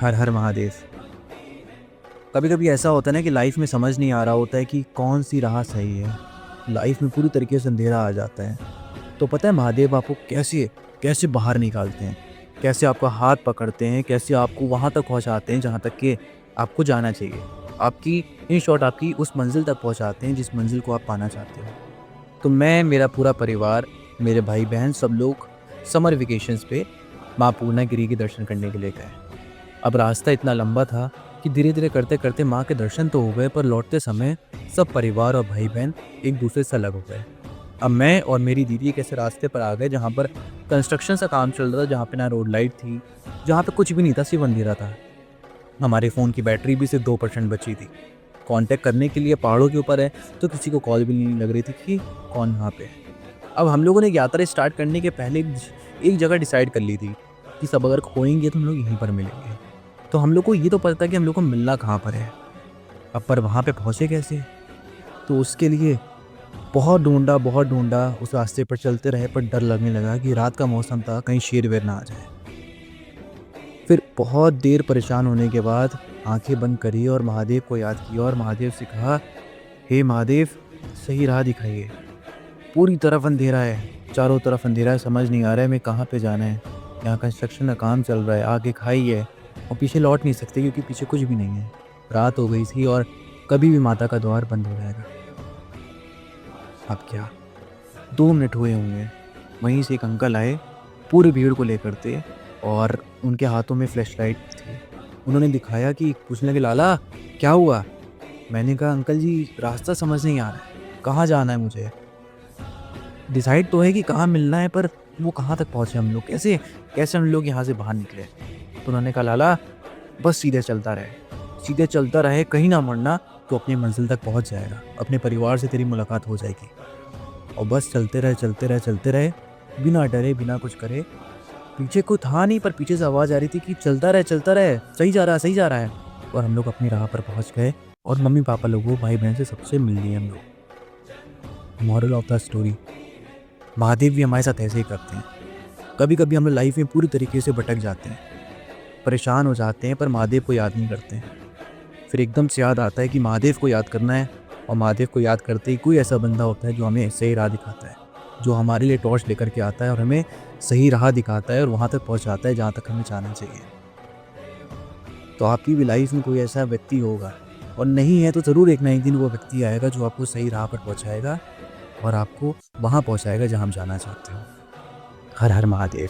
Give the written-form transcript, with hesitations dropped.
हर हर महादेव। कभी कभी ऐसा होता है ना कि लाइफ में समझ नहीं आ रहा होता है कि कौन सी राह सही है। लाइफ में पूरी तरीके से अंधेरा आ जाता है। तो पता है महादेव आपको कैसे कैसे बाहर निकालते हैं, कैसे आपका हाथ पकड़ते हैं, कैसे आपको वहाँ तक पहुँचाते हैं जहाँ तक कि आपको जाना चाहिए। आपकी इन शॉर्ट आपकी उस मंजिल तक पहुँचाते हैं जिस मंजिल को आप पाना चाहते हो। तो मैं, मेरा पूरा परिवार, मेरे भाई बहन सब लोग समर वेकेशंस पे माँ पूर्णागिरी के दर्शन करने के लिए गए। अब रास्ता इतना लंबा था कि धीरे-धीरे करते-करते माँ के दर्शन तो हो गए, पर लौटते समय सब परिवार और भाई-बहन एक दूसरे से अलग हो गए। अब मैं और मेरी दीदी एक ऐसे रास्ते पर आ गए जहाँ पर कंस्ट्रक्शन का काम चल रहा था, जहाँ पे ना रोड लाइट थी, जहाँ पे कुछ भी नहीं था, सिर्फ अंधेरा था। हमारे फ़ोन की बैटरी भी सिर्फ 2% बची थी। कॉन्टैक्ट करने के लिए पहाड़ों के ऊपर है, तो किसी को कॉल भी नहीं लग रही थी कि कौन वहाँ पे है। अब हम लोगों ने यात्रा स्टार्ट करने के पहले एक जगह डिसाइड कर ली थी कि सब अगर खोएँगे तो हम लोग यहीं पर मिलेंगे। तो हम लोग को ये तो पता था कि हम लोग को मिलना कहाँ पर है। अब पर वहाँ पे पहुँचे कैसे? तो उसके लिए बहुत ढूँढा, उस रास्ते पर चलते रहे, पर डर लगने लगा कि रात का मौसम था, कहीं शेर-वेर ना आ जाए। फिर बहुत देर परेशान होने के बाद आँखें बंद करी और महादेव को याद किया और महादेव से कहा, हे महादेव, सही राह दिखाइए। पूरी तरफ अंधेरा है, चारों तरफ अंधेरा है, समझ नहीं आ रहा है हमें कहाँ पे जाना है। यहाँ कंस्ट्रक्शन का काम चल रहा है, आगे खाई है और पीछे लौट नहीं सकते क्योंकि पीछे कुछ भी नहीं है। रात हो गई थी और कभी भी माता का द्वार बंद हो जाएगा। अब क्या? 2 मिनट हुए होंगे, वहीं से एक अंकल आए, पूरी भीड़ को लेकर थे और उनके हाथों में फ्लैश लाइट थी। उन्होंने दिखाया कि पूछने लगे, लाला क्या हुआ? मैंने कहा, अंकल जी रास्ता समझ नहीं आ रहा है, कहाँ जाना है मुझे? डिसाइड तो है कि कहाँ मिलना है, पर वो कहाँ तक पहुँचे हम लोग? कैसे कैसे हम लोग यहाँ से बाहर निकले? तो उन्होंने कहा, लाला बस सीधे चलता रहे, कहीं ना मुड़ना, तो अपनी मंजिल तक पहुँच जाएगा। अपने परिवार से तेरी मुलाकात हो जाएगी। और बस चलते रहे, बिना डरे, बिना कुछ करे। पीछे कोई था नहीं, पर पीछे से आवाज़ आ रही थी कि चलता रहे, सही जा रहा है। और हम लोग अपनी राह पर पहुँच गए और मम्मी-पापा लोगों, भाई-बहन से सबसे मिल लिए हम लोग। Moral of the story, Mahadev भी हमारे साथ ऐसे ही करते हैं। कभी-कभी हम लोग लाइफ में पूरी तरीके से भटक जाते हैं, परेशान हो जाते हैं, पर महादेव को याद नहीं करते हैं। फिर एकदम से याद आता है कि महादेव को याद करना है, और महादेव को याद करते ही कोई ऐसा बंदा होता है जो हमें सही राह दिखाता है, जो हमारे लिए टॉर्च लेकर के आता है और हमें सही राह दिखाता है और वहाँ तक पहुँचाता है जहाँ तक हमें जाना चाहिए। तो आपकी भी लाइफ में कोई ऐसा व्यक्ति होगा, और नहीं है तो ज़रूर एक ना एक दिन वो व्यक्ति आएगा जो आपको सही राह पर पहुँचाएगा और आपको वहाँ पहुँचाएगा जहाँ हम जाना चाहते हो। हर हर महादेव।